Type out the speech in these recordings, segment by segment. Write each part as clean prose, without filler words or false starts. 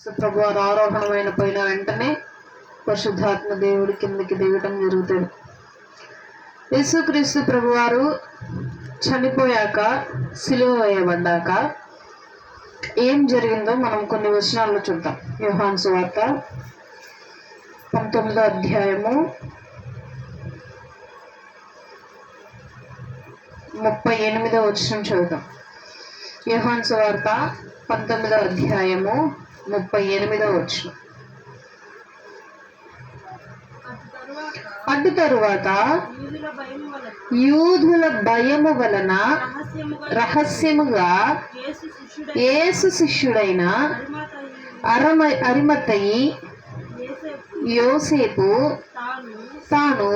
ప్రభు వారు ఆరోహణమైన పోయిన వెంటనే పరిశుద్ధాత్మ దేవుడి కిందకి దిగటం జరుగుతుంది. యేసుక్రీస్తు ప్రభువారు చనిపోయాక, సిలువ వేయబడ్డాక ఏం జరిగిందో మనం కొన్ని వచనాల్లో చూద్దాం. యోహాను సువార్త 19వ అధ్యాయము 38వ వచనం చదువుతాం. యోహాను సువార్త 19వ అధ్యాయము 38వ వచనం. అటు తరువాత యూదుల భయము వలన రహస్యముగా యేసు శిష్యుడైన అరిమతయి యోసేపు తాను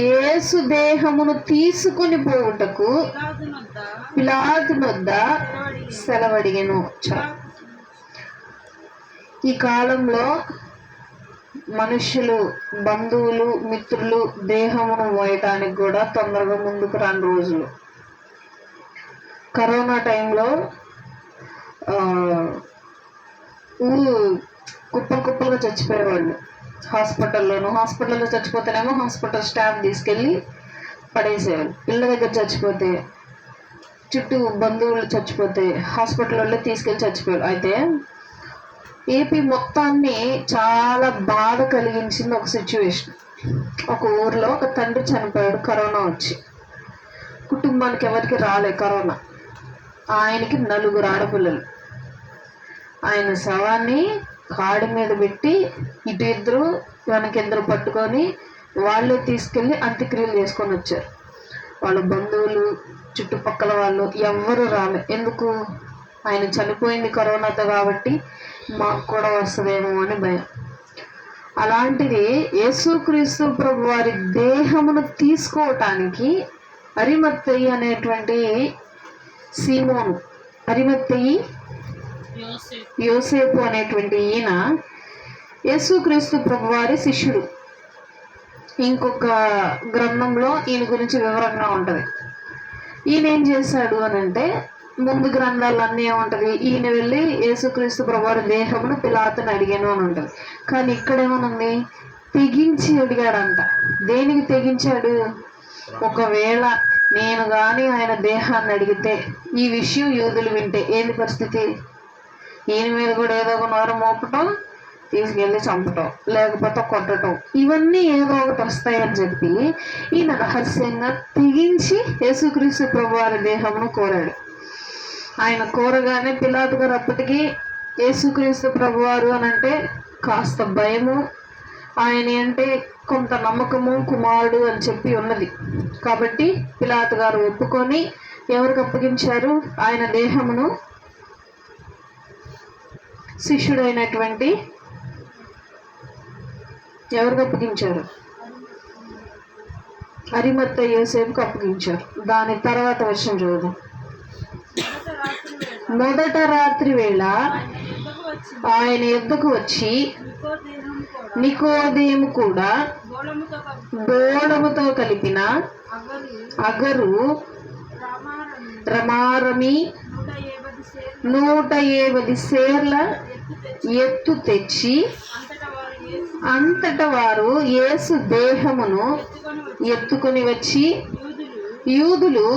యేసు దేహమును తీసుకుని పోవుటకు పిలాతు వద్ద సెలవడిగెను. ఈ కాలంలో మనుషులు, బంధువులు, మిత్రులు దేహమును మోయటానికి కూడా తొందరగా ముందుకు రాని రోజులు. కరోనా టైంలో కుప్పలుగా చచ్చిపోయేవాళ్ళు హాస్పిటల్లో చచ్చిపోతేనేమో హాస్పిటల్ స్టాఫ్ తీసుకెళ్ళి పడేసేవాళ్ళు. పిల్ల దగ్గర చచ్చిపోతే, చుట్టూ బంధువులు చచ్చిపోతే హాస్పిటల్లో తీసుకెళ్ళి చచ్చిపోయారు. అయితే ఏపీ మొత్తాన్ని చాలా బాధ కలిగించింది ఒక సిచ్యువేషన్. ఒక ఊర్లో ఒక తండ్రి చనిపోయాడు, కరోనా వచ్చి. కుటుంబానికి ఎవరికి రాలే కరోనా. ఆయనకి 4 ఆడపిల్లలు. ఆయన శవాన్ని కాడి మీద పెట్టి ఇటు 2 వెనక 2 పట్టుకొని వాళ్ళే తీసుకెళ్ళి అంత్యక్రియలు చేసుకొని వచ్చారు. వాళ్ళ బంధువులు, చుట్టుపక్కల వాళ్ళు ఎవ్వరూ రాలే. ఎందుకు? ఆయన చనిపోయింది కరోనాతో కాబట్టి మాకు కూడా వస్తుందేమో అని భయం. అలాంటిది యేసుక్రీస్తు ప్రభు వారి దేహమును తీసుకోవటానికి అరిమత్తయి అనేటువంటి సీమోను, అరిమత్తయి యోసేపు అనేటువంటి ఈయన యేసుక్రీస్తు ప్రభు వారి శిష్యుడు. ఇంకొక గ్రంథంలో ఈయన గురించి వివరంగా ఉంటుంది. ఈయన ఏం చేశాడు అని అంటే, ముందు గ్రంథాలన్నీ ఏముంటుంది, ఈయన వెళ్ళి యేసుక్రీస్తు ప్రభువారి దేహమును పిలాతుని అడిగాను అని ఉంటుంది. కానీ ఇక్కడేమనుంది, తెగించి అడిగాడంట. దేనికి తెగించాడు? ఒకవేళ నేను కానీ ఆయన దేహాన్ని అడిగితే, ఈ విషయం యూదులు వింటే ఏంది పరిస్థితి? ఈయన మీద కూడా ఏదో ఒక నోరు మోపటం, తీసుకెళ్ళి చంపటం, లేకపోతే కొట్టడం, ఇవన్నీ ఏదో ఒకటి వస్తాయని చెప్పి ఈయన రహస్యంగా తెగించి యేసుక్రీస్తు ప్రభువారి దేహమును కోరాడు. ఆయన కోరగానే పిలాతు గారు అప్పటికి యేసుక్రీస్తు ప్రభువారు అని అంటే కాస్త భయము, ఆయన అంటే కొంత నమ్మకము, కుమారుడు అని చెప్పి ఉన్నది. కాబట్టి పిలాతు గారు ఒప్పుకొని ఎవరికి అప్పగించారు? ఆయన దేహమును శిష్యుడైనటువంటి ఎవరికి అప్పగించారు? అరిమత్తయి యోసేపుకు అప్పగించారు. దాని తర్వాత విషయం చూద్దాం. మొదట రాత్రి వేళ ఆయన యుద్ధకు వచ్చి నికోదేము కూడా బోళముతో కలిపిన అగరు రమారమి 150 సేర్ల ఎత్తు తెచ్చి అంతటా వారు యేసు దేహమును ఎత్తుకొని వచ్చి యూదులు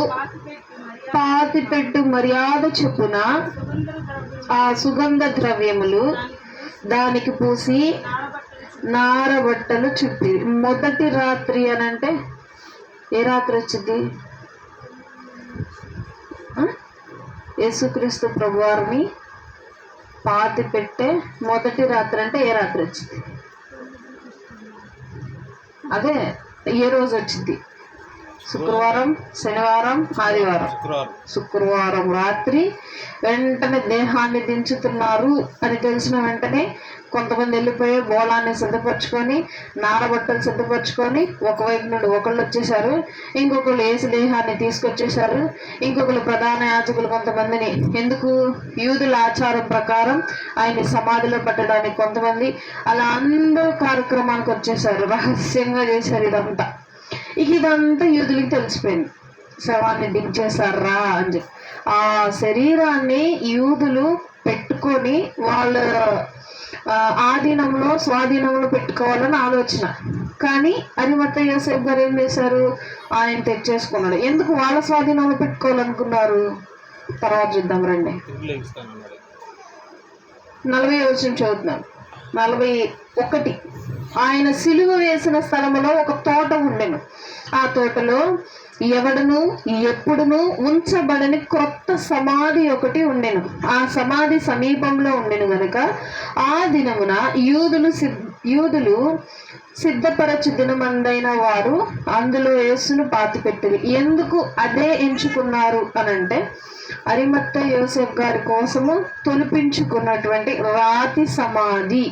పాతిపెట్టు మర్యాద చొప్పున ఆ సుగంధ ద్రవ్యములు దానికి పూసి నారబట్టలు చుట్టి. మొదటి రాత్రి అని అంటే ఏ రాత్రి వచ్చింది? యేసుక్రీస్తు ప్రభువారిని పాతి పెట్టే మొదటి రాత్రి అంటే ఏ రాత్రి వచ్చింది? అదే ఏ రోజు వచ్చింది? శుక్రవారం, శనివారం, ఆదివారం. శుక్రవారం రాత్రి వెంటనే దేహాన్ని దించుతున్నారు అని తెలిసిన వెంటనే కొంతమంది వెళ్ళిపోయి బోళాన్ని సిద్ధపరచుకొని, నారబట్టలు సిద్ధపరచుకొని, ఒకవైపు నుండి ఒకళ్ళు వచ్చేసారు, ఇంకొకళ్ళు యేసు దేహాన్ని తీసుకొచ్చేసారు, ఇంకొకళ్ళు ప్రధాన యాజకులు కొంతమందిని, ఎందుకు? యూదుల ఆచారం ప్రకారం ఆయన్ని సమాధిలో పెట్టడానికి కొంతమంది, అలా అందరూ కార్యక్రమానికి వచ్చేసారు. రహస్యంగా చేశారు ఇదంతా. ఇదంతా యూదులకి తెలిసిపోయింది. శవాన్ని దించేశారా అని చెప్పి ఆ శరీరాన్ని యూదులు పెట్టుకొని వాళ్ళ ఆధీనంలో స్వాధీనంలో పెట్టుకోవాలని ఆలోచన. కానీ అరిమత్తయి యోసేపు గారు ఏం చేశారు? ఆయన తెచ్చేసుకున్నాడు. ఎందుకు వాళ్ళ స్వాధీనంలో పెట్టుకోవాలనుకున్నారు? తర్వాత చూద్దాం రండి. 40 వచనం చదువుతున్నాం. 41. ఆయన సిలువ వేసిన స్థలములో ఒక తోట ఉండెను. ఆ తోటలో ఎవడును ఎప్పుడును ఉంచబడని క్రొత్త సమాధి ఒకటి ఉండెను. ఆ సమాధి సమీపంలో ఉండెను గనుక ఆ దినమున యూదులు సిద్ధపరచు దినమందైన వారు అందులో యేసును పాతిపెట్టిరి. ఎందుకు అదే ఎంచుకున్నారు అనంటే, అరిమత్తయి యోసేపు గారి కోసము తొలిపించుకున్నటువంటి రాతి సమాధి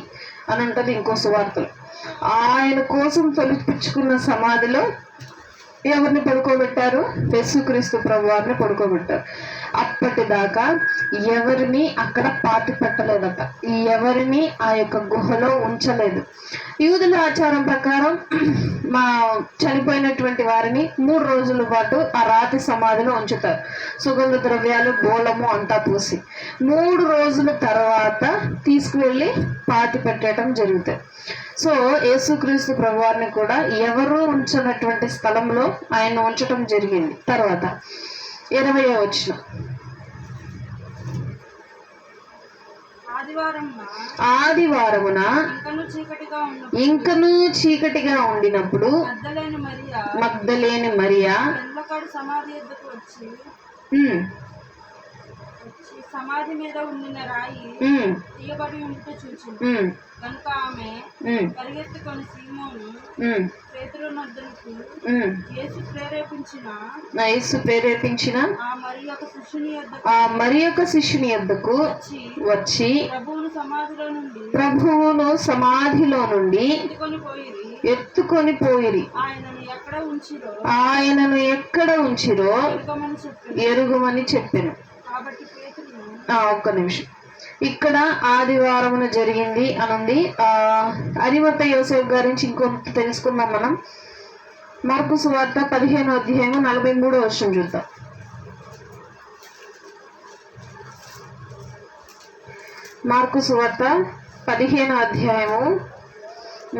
అని ఉంటుంది ఇంకో సువార్తలు. ఆయన కోసం తొలిపించుకున్న సమాధిలో ఎవరిని పడుకోబెట్టారు? యేసుక్రీస్తు ప్రభువారిని పడుకోబెట్టారు. అప్పటిదాకా ఎవరిని అక్కడ పాతి పెట్టలేదట, ఎవరిని ఆ యొక్క గుహలో ఉంచలేదు. యూదుల ఆచారం ప్రకారం మా చనిపోయినటువంటి వారిని 3 రోజుల పాటు ఆ రాతి సమాధిలో ఉంచుతారు. సుగంధ ద్రవ్యాలు, బోళము అంతా పూసి 3 రోజుల తర్వాత తీసుకువెళ్ళి పాతి పెట్టడం జరుగుతుంది. సో యేసుక్రీస్తు ప్రభువారిని కూడా ఎవరు ఉంచినటువంటి స్థలంలో ఆయన ఉంచడం జరిగింది. తర్వాత 20వ వచనం, ఆదివారమున ఇంకను చీకటిగా ఉండినప్పుడు మగ్దలేని మరియా సమాధి మీద ఉండిన రాయి తీయబడి ఉంటే చూచింది. కనుక ఆమె పరిగెత్తుకొని సీమోను పేతురు నొద్దకు యేసు ప్రేరేపించిన ఆ మరి యొక్క శిష్యుని యొద్దకు వచ్చి ప్రభువును సమాధిలో నుండి ఎత్తుకొని పోయిరి. ఆయనను ఎక్కడ ఉంచిరో ఎరుగమని చెప్పెను. ఒక్క నిమిషం, ఇక్కడ ఆదివారమున జరిగింది అనుంది. అరిమత్తయి యోసేపు గారి నుంచి ఇంకొంత తెలుసుకున్నాం మనం. మార్కు సువార్త 15వ అధ్యాయము 43వ వచనం చూద్దాం. మార్కు సువార్త 15వ అధ్యాయము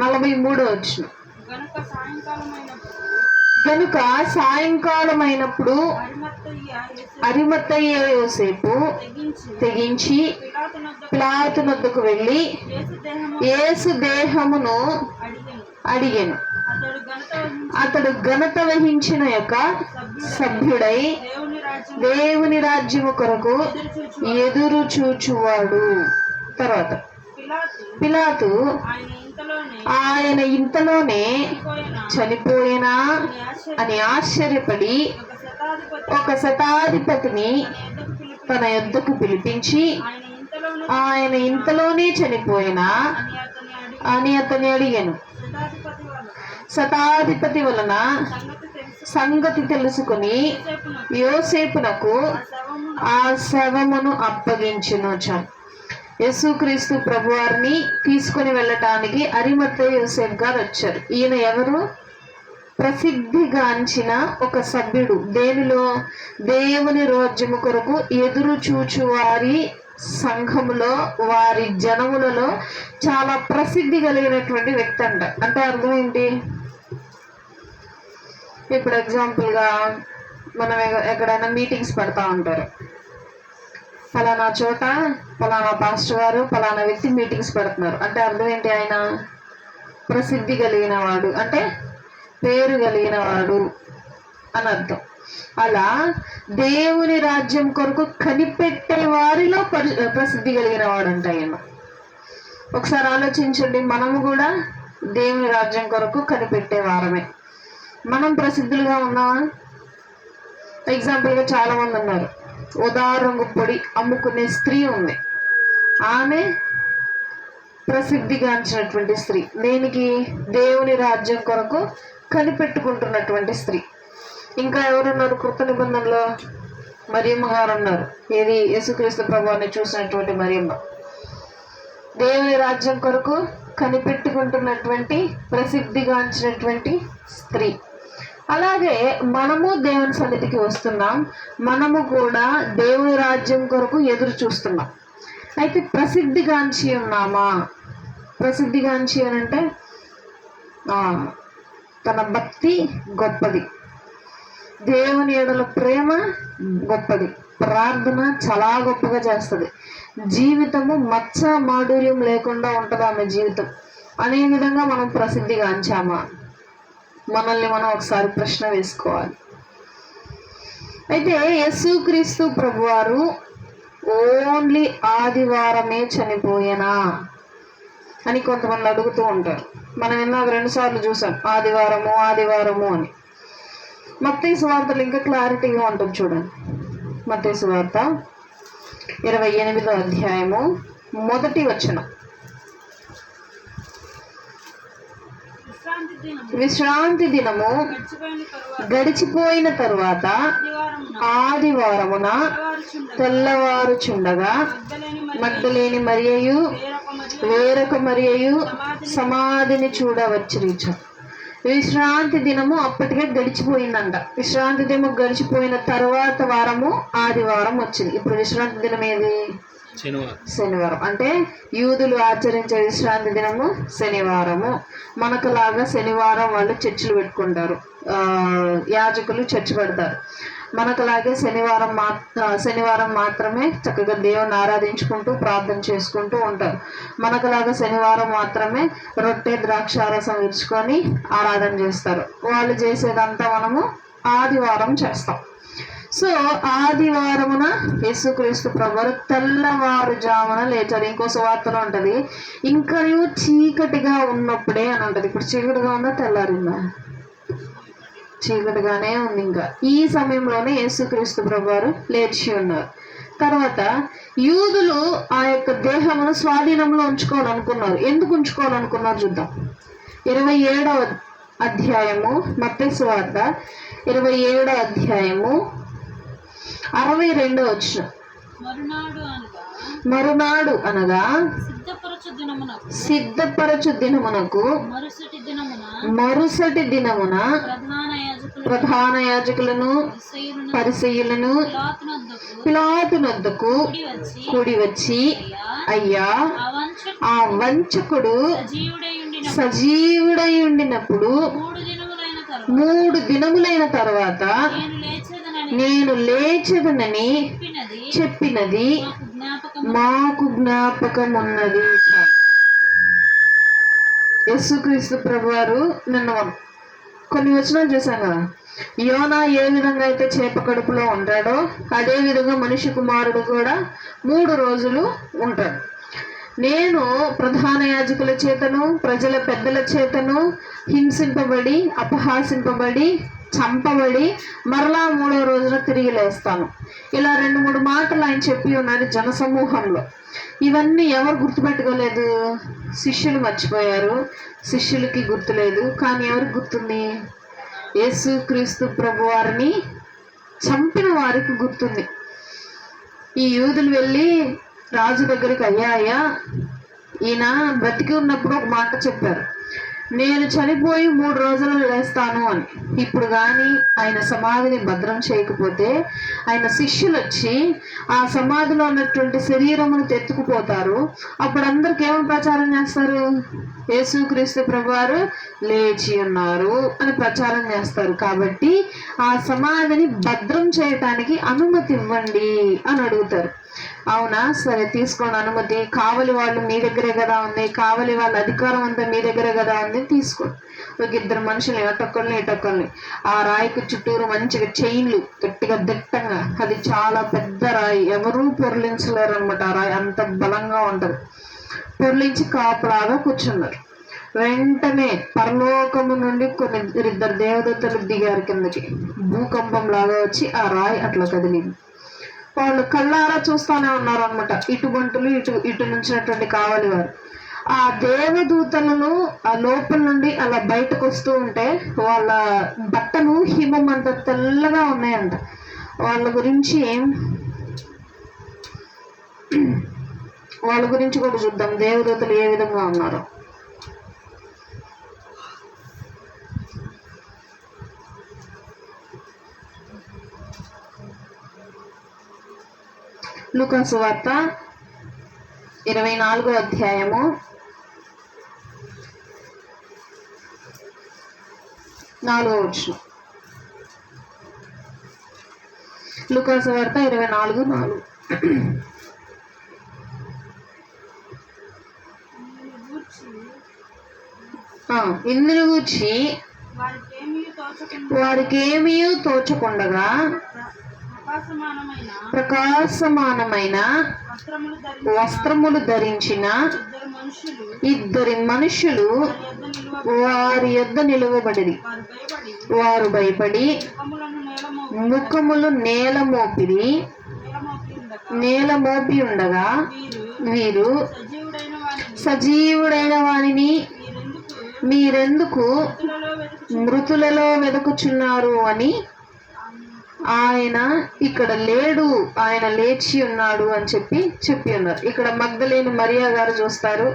43వ వచనం. కనుక సాయంకాలమైనప్పుడు అరిమత్తయి యోసేపు తెగించి పిలాతు నొద్దకు వెళ్ళి యేసు దేహమును అడిగెను. అతడు ఘనత వహించిన యొక్క సభ్యుడై దేవుని రాజ్యము కొరకు ఎదురు చూచువాడు. తర్వాత పిలాతు ఆయన ఇంతలోనే చనిపోయినా అని ఆశ్చర్యపడి ఒక శతాధిపతిని తన యొద్దకు పిలిపించి ఆయన ఇంతలోనే చనిపోయినా అని అతని అడిగాను. శతాధిపతి వలన సంగతి తెలుసుకుని యోసేపునకు ఆ శవమును అప్పగించును. యేసుక్రీస్తు ప్రభువారిని తీసుకుని వెళ్ళటానికి అరిమత్తయి యోసేపు గారు వచ్చారు. ఈయన ఎవరు? ప్రసిద్ధిగాంచిన ఒక సభ్యుడు. దేనిలో? దేవుని రాజ్యము కొరకు ఎదురు చూచు వారి సంఘములో, వారి జనములలో చాలా ప్రసిద్ధి కలిగినటువంటి వ్యక్తి అంట. అంటే అర్థం ఏంటి? ఇప్పుడు ఎగ్జాంపుల్గా మనం ఎక్కడైనా మీటింగ్స్ పెడతా ఉంటారు. ఫలానా చోట ఫలానా పాస్టర్ గారు ఫలానా వ్యక్తి మీటింగ్స్ పెడుతున్నారు అంటే అర్థం ఏంటి? ఆయన ప్రసిద్ధి కలిగిన వాడు, అంటే పేరు కలిగిన వాడు అని అర్థం. అలా దేవుని రాజ్యం కొరకు కనిపెట్టే వారిలో ప్రసిద్ధి కలిగిన వాడు అంటే ఆయన. ఒకసారి ఆలోచించండి, మనము కూడా దేవుని రాజ్యం కొరకు కనిపెట్టే వారమే. మనం ప్రసిద్ధులుగా ఉన్నామా? ఎగ్జాంపుల్గా చాలా మంది ఉన్నారు. ఉదారంగు పొడి అమ్ముకునే స్త్రీ ఉంది. ఆమె ప్రసిద్ధిగాంచినటువంటి స్త్రీ. దేనికి? దేవుని రాజ్యం కొరకు కనిపెట్టుకుంటున్నటువంటి స్త్రీ. ఇంకా ఎవరున్నారు? కృత నిబంధనలో మరియమ్మ గారు ఉన్నారు. ఏది? యేసుక్రీస్తు ప్రభువుని చూసినటువంటి మరియమ్మ. దేవుని రాజ్యం కొరకు కనిపెట్టుకుంటున్నటువంటి ప్రసిద్ధిగాంచినటువంటి స్త్రీ. అలాగే మనము దేవుని సన్నిధికి వస్తున్నాం, మనము కూడా దేవుని రాజ్యం కొరకు ఎదురు చూస్తున్నాం. అయితే ప్రసిద్ధిగాంచి ఉన్నామా? ప్రసిద్ధిగాంచి అని అంటే తన భక్తి గొప్పది, దేవుని ఎడల ప్రేమ గొప్పది, ప్రార్థన చాలా గొప్పగా చేస్తుంది, జీవితము మచ్చ మాధుర్యం లేకుండా ఉంటుంది ఆమె జీవితం అనే విధంగా మనం ప్రసిద్ధిగాంచామా? మనల్ని మనం ఒకసారి ప్రశ్న వేసుకోవాలి. అయితే యేసుక్రీస్తు ప్రభువారు ఓన్లీ ఆదివారమే చనిపోయేనా అని కొంతమంది అడుగుతూ ఉంటారు. మనం ఇందాక 2 సార్లు చూసాం ఆదివారము ఆదివారము అని. మత్తయి సువార్తలు ఇంకా క్లారిటీగా ఉంటుంది చూడండి. మత్తయి సువార్త 28వ అధ్యాయము 1వ వచనం. విశ్రాంతి దినము గడిచిపోయిన తరువాత ఆదివారమున తెల్లవారుచుండగా మగ్దలేని మరియయు వేరొక మరియయు సమాధిని చూడవచ్చురీచు. విశ్రాంతి దినము అప్పటికే గడిచిపోయిందంట. విశ్రాంతి దినము గడిచిపోయిన తర్వాత వారము ఆదివారం వచ్చింది. ఇప్పుడు విశ్రాంతి దినం ఏది? శనివారం. అంటే యూదులు ఆచరించే విశ్రాంతి దినము శనివారము. మనకులాగా శనివారం వాళ్ళు చర్చిలు పెట్టుకుంటారు, యాజకులు చర్చి పెడతారు. మనకులాగే శనివారం మాత్రమే చక్కగా దేవుని ఆరాధించుకుంటూ ప్రార్థన చేసుకుంటూ ఉంటారు. మనకులాగా శనివారం మాత్రమే రొట్టె ద్రాక్షారసం ఇచ్చుకొని ఆరాధన చేస్తారు. వాళ్ళు చేసేదంతా మనము ఆదివారం చేస్తాం. సో ఆదివారమున యేసుక్రీస్తు ప్రభువారు తెల్లవారుజామున లేచారు. ఇంకో సువార్తలో ఉంటది, ఇంకా చీకటిగా ఉన్నప్పుడే అని ఉంటది. ఇప్పుడు చీకటిగా ఉందా తెల్లారిందా? చీకటిగానే ఉంది. ఇంకా ఈ సమయంలోనే యేసుక్రీస్తు ప్రభువారు లేచి ఉన్నారు. తర్వాత యూదులు ఆ యొక్క దేహమును స్వాధీనంలో ఉంచుకోవాలనుకున్నారు. ఎందుకు ఉంచుకోవాలనుకున్నారు చూద్దాం. 27వ అధ్యాయము మత్తయి సువార్త 27వ అధ్యాయము 62వ వచనం. మరునాడు అనగా సిద్ధపరచు దినమునకు మరుసటి దినమున ప్రధాన యాజకులను పరిసయ్యులను పిలాతునొద్దకు కూడి వచ్చి, అయ్యా, ఆ వంచకుడు సజీవుడై ఉండినప్పుడు 3 దినములైన తర్వాత నేను లేచదనని చెప్పినది మాకు జ్ఞాపకం ఉన్నది. యేసుక్రీస్తు ప్రభువారు నిన్న కొన్ని వచనాలు చూసాం కదా. యోనా ఏ విధంగా అయితే చేప కడుపులో ఉంటాడో అదే విధంగా మనిషి కుమారుడు కూడా 3 రోజులు ఉంటాడు. నేను ప్రధాన యాజకుల చేతను ప్రజల పెద్దల చేతను హింసింపబడి అపహాసింపబడి చంపబడి మరలా 3వ రోజున తిరిగి లేస్తాను. ఇలా 2-3 మాటలు ఆయన చెప్పి ఉన్నారు జనసమూహంలో. ఇవన్నీ ఎవరు గుర్తుపెట్టుకోలేదు? శిష్యులు మర్చిపోయారు, శిష్యులకి గుర్తులేదు. కానీ ఎవరికి గుర్తుంది? యేసుక్రీస్తు ప్రభువారిని చంపిన వారికి గుర్తుంది. ఈ యూదులు వెళ్ళి రాజు దగ్గరికి, అయ్యా, ఈయన బ్రతికి ఉన్నప్పుడు ఒక మాట చెప్పారు, నేను చనిపోయి 3 రోజులు లేస్తాను అని. ఇప్పుడు కానీ ఆయన సమాధిని భద్రం చేయకపోతే ఆయన శిష్యులు వచ్చి ఆ సమాధిలో ఉన్నటువంటి శరీరమును తెత్తుకుపోతారు. అప్పుడు అందరికి ఏమని ప్రచారం చేస్తారు? యేసుక్రీస్తు ప్రభువారు లేచి ఉన్నారు అని ప్రచారం చేస్తారు. కాబట్టి ఆ సమాధిని భద్రం చేయటానికి అనుమతి ఇవ్వండి అని అడుగుతారు. అవునా, సరే తీసుకోండి అనుమతి. కావలి వాళ్ళు మీ దగ్గరే కదా ఉంది, కావలి వాళ్ళ అధికారం అంతా మీ దగ్గరే కదా ఉంది, తీసుకోండి. ఒక 2 మనుషులు ఇటొక్కల్ని ఆ రాయికి చుట్టూరు మంచిగా చైన్లు గట్టిగా దిట్టంగా, అది చాలా పెద్ద రాయి, ఎవరూ పొరలించలేరు అనమాట. ఆ రాయి అంత బలంగా ఉంటది. పొరలించి కాపలాగా కూర్చున్నారు. వెంటనే పరలోకము నుండి 2 దేవదూతలు దిగారు కిందకి. భూకంపం లాగా వచ్చి ఆ రాయి అట్లా కదిలింది. వాళ్ళు కళ్ళారా చూస్తానే ఉన్నారు అనమాట. ఇటు బంటులు ఇటు నుంచినటువంటి కావాలి వారు. ఆ దేవదూతలను ఆ లోపల నుండి అలా బయటకు వస్తూ ఉంటే వాళ్ళ బట్టలు హిమం అంత తెల్లగా ఉన్నాయంట. వాళ్ళ గురించి కూడా చూద్దాం, దేవదూతలు ఏ విధంగా ఉన్నారు. లూకా సువార్త 24వ అధ్యాయము 4వ వచనం. లూకా సువార్త 24:4. ఇందును గూర్చి వారికేమీ తోచకుండగా ప్రకాశమానమైన వస్త్రములు ధరించిన ఇద్దరి మనుషులు వారి యొద్ద నిలువబడిరి. వారు భయపడి ముఖములు నేల మోపి ఉండగా వీరు సజీవుడైన వానిని మీరెందుకు మృతులలో వెదకుచున్నారు అని, ఆయన ఇక్కడ లేడు, ఆయన లేచి ఉన్నాడు అని చెప్పి ఉన్నారు. ఇక్కడ మగ్దలేని మరియా గారు చూస్తారు.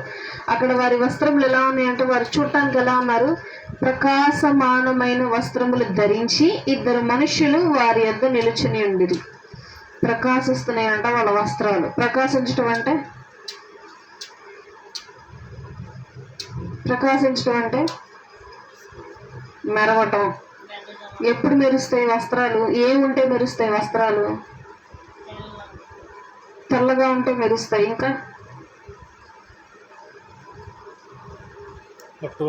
అక్కడ వారి వస్త్రములు ఎలా ఉన్నాయంటే, వారు చూడటానికి ఎలా ఉన్నారు? ప్రకాశమానమైన వస్త్రములు ధరించి ఇద్దరు మనుషులు వారి యొద్ద నిలుచుని ఉండిరి. ప్రకాశిస్తున్నాయంట వాళ్ళ వస్త్రాలు. ప్రకాశించటం అంటే మెరవటం. ఎప్పుడు మెరుస్తాయి వస్త్రాలు? ఏముంటే మెరుస్తాయి వస్త్రాలు? తెల్లగా ఉంటే మెరుస్తాయి. ఇంకా పట్టు